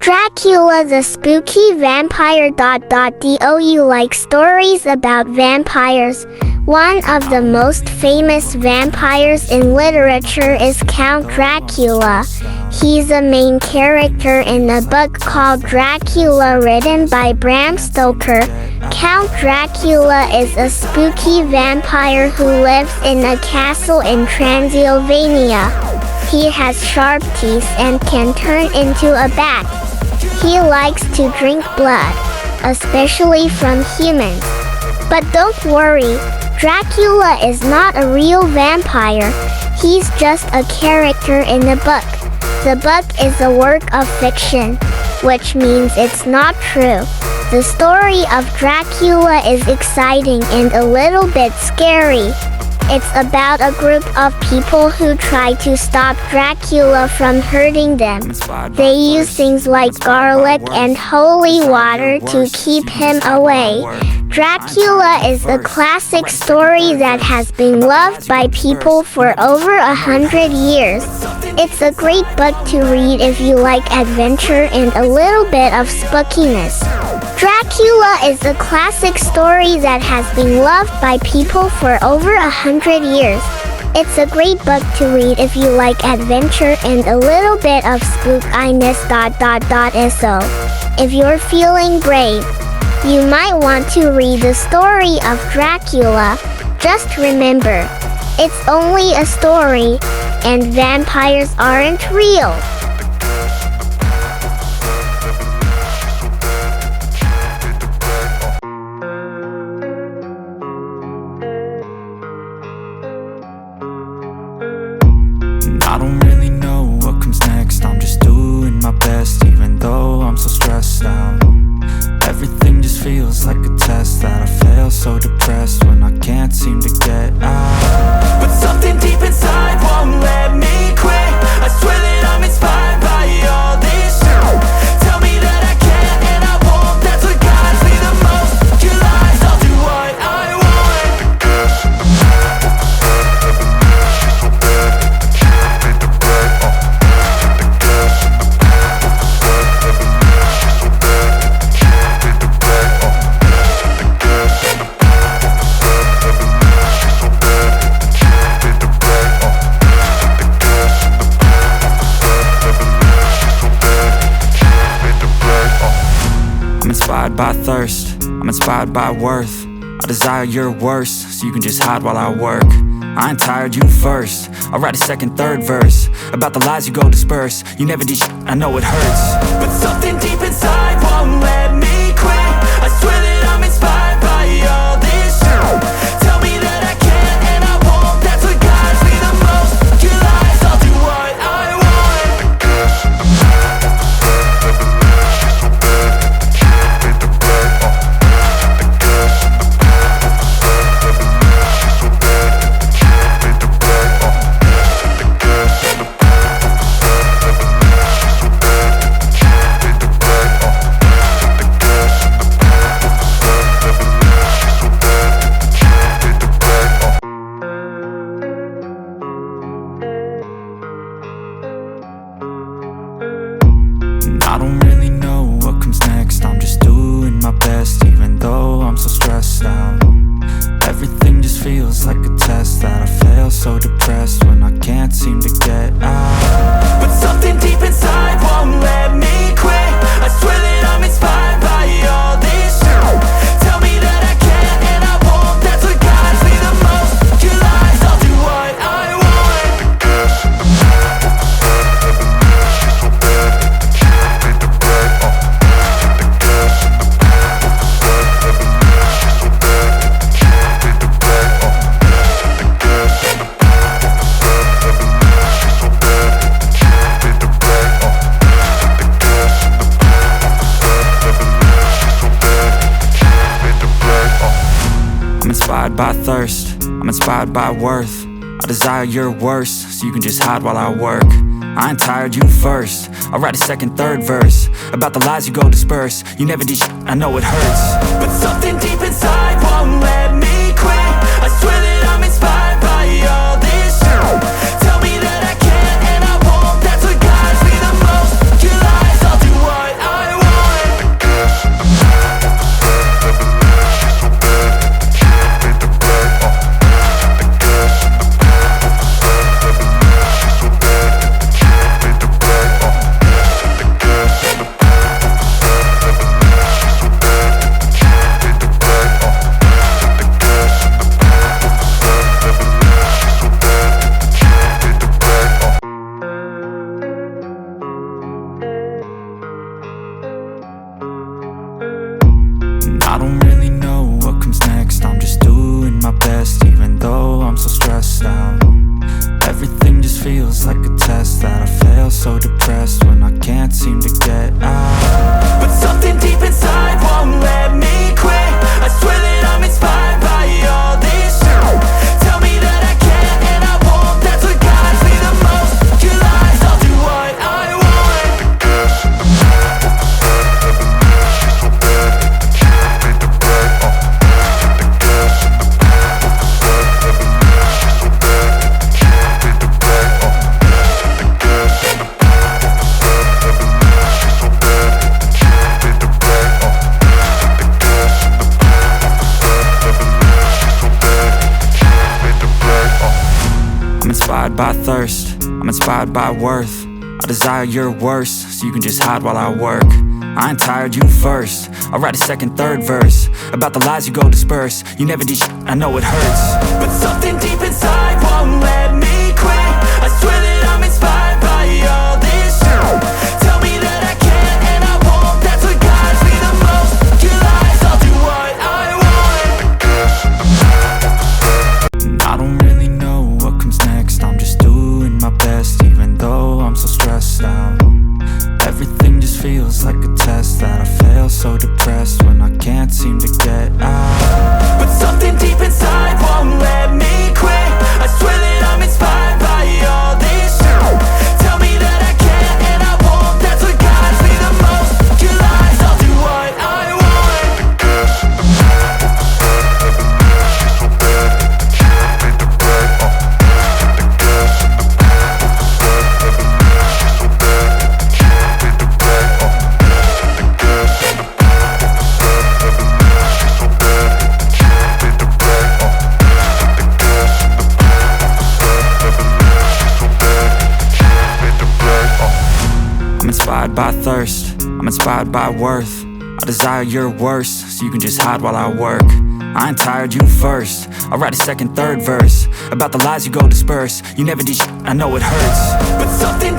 Dracula the spooky vampire. Do you like stories about vampires? One of the most famous vampires in literature is Count Dracula. He's a main character in a book called Dracula written by Bram Stoker. Count Dracula is a spooky vampire who lives in a castle in Transylvania. He has sharp teeth and can turn into a bat. He likes to drink blood, especially from humans. But don't worry, Dracula is not a real vampire. He's just a character in the book. The book is a work of fiction, which means it's not true. The story of Dracula is exciting and a little bit scary. It's about a group of people who try to stop Dracula from hurting them. They use things like garlic and holy water to keep him away. Dracula is a classic story that has been loved by people for over 100 years. It's a great book to read if you like adventure and a little bit of spookiness. Dracula is a classic story that has been loved by people for over 100 years. It's a great book to read if you like adventure and a little bit of spookiness. So, if you're feeling brave, you might want to read the story of Dracula. Just remember, it's only a story, and vampires aren't real. I don't really know what comes next. I'm just doing my best, even though I'm so stressed out. Everything just feels like a test that I fail, so depressed when I can't seem to get out. But something deep inside won't let me quit. I swear that I'm inspired by all this shit. Tell me that I can and I won't. That's what guides me the most. Your lies, I'll do what I want. I'm inspired by thirst, I'm inspired by worth. I desire your worst, so you can just hide while I work. I ain't tired, you first. I'll write a second, third verse about the lies you go disperse. You never did shit, I know it hurts. But something deep inside won't let me quit. I swear that I'm inspired by all this shit. Tell me that I can and I won't. That's what guides me the most. Your lies, I'll do what I want. I don't really know what comes next. I'm just doing my best, even though I'm so stressed out. Everything just feels like a test that I fail, so depressed when I can't seem to get out. But something deep inside won't let me quit. I swear that I'm inspired by all this shit. Tell me that I can and I won't. That's what guides me the most. Your lies, I'll do what I want. I'm inspired by thirst, I'm inspired by worth. I desire your worst, so you can just hide while I work. I ain't tired, you first. I'll write a second, third verse about the lies you go disperse. You never did shit, I know it hurts. But something deep inside won't let me quit. I swear that I'm inspired by all this shit. Tell me that I can and I won't. That's what guides me the most. Your lies, I'll do what so depressed when I can't seem to get out. But something deep inside won't let me quit. I swear that I'm inspired by all this shit. Tell me that I can't and I won't. That's what guides me the most. Your lies, I'll do what I want. I'm inspired by thirst, I'm inspired by worth. I desire your worst, so you can just hide while I work. I ain't tired, you first. I'll write a second, third verse about the lies you go disperse. You never did shit, I know it hurts. But something deep inside won't let me quit. I swear that I'm inspired by all this shit. Tell me that I can't and I won't. That's what guides me the most. Your lies, I'll do what I want. I don't really know what comes next. I'm just doing my best, even though I'm so stressed out. Everything just feels like a test that I fail, so depressed when I can't seem to get out. But something deep inside won't let me quit. I swear that I'm inspired by all this shit. Tell me that I can't and I won't. That's what guides me the most. Your lies, I'll do what I want. I'm inspired by thirst, I'm inspired by worth. I desire your worst, so you can just hide while I work. I ain't tired, you first. I'll write a second, third verse about the lies you go disperse. You never did shit, I know it hurts. But something